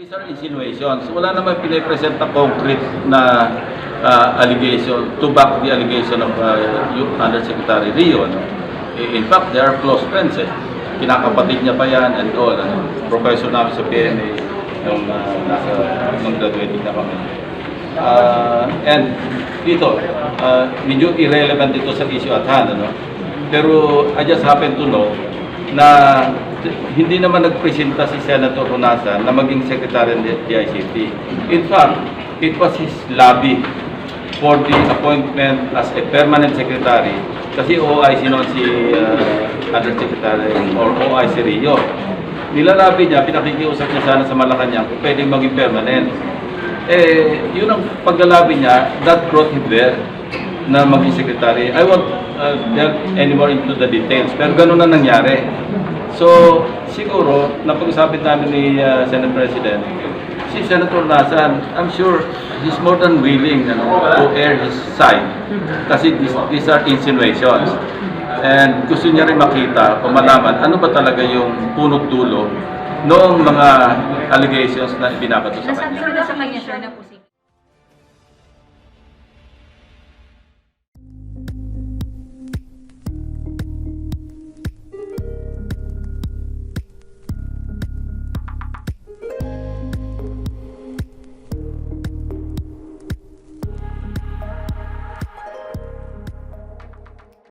These are insinuations. Wala naman pinipresent na concrete na allegation to back the allegation of Undersecretary Rio. No? In fact, they are close friends. Kinakapatid niya pa yan and all. Professor namin sa PNA nung graduating na kami. And dito, medyo irrelevant dito sa issue at hand. Ano? Pero I just happen to know na hindi naman nagpresenta si Senator Honasan na maging Secretary ng DICT. In fact, it was his lobby for the appointment as a permanent secretary kasi OIC noon si Undersecretary or OIC Rio. Nilalabi niya, pinakikiusap niya sana sa Malacanang kung pwedeng maging permanent. Yun ang paglalabi niya, that brought him there na maging secretary. I won't delve anymore into the details, pero ganun na nangyari. So, siguro, napag-usapin namin ni Senate President, si Senator Nasan, I'm sure he's more than willing to air his side kasi these are insinuations. And gusto niya rin makita o malaman ano ba talaga yung punot dulo noong mga allegations na ibinabato sa kanya. Nasabi ko na sa kanya, sir, na posible.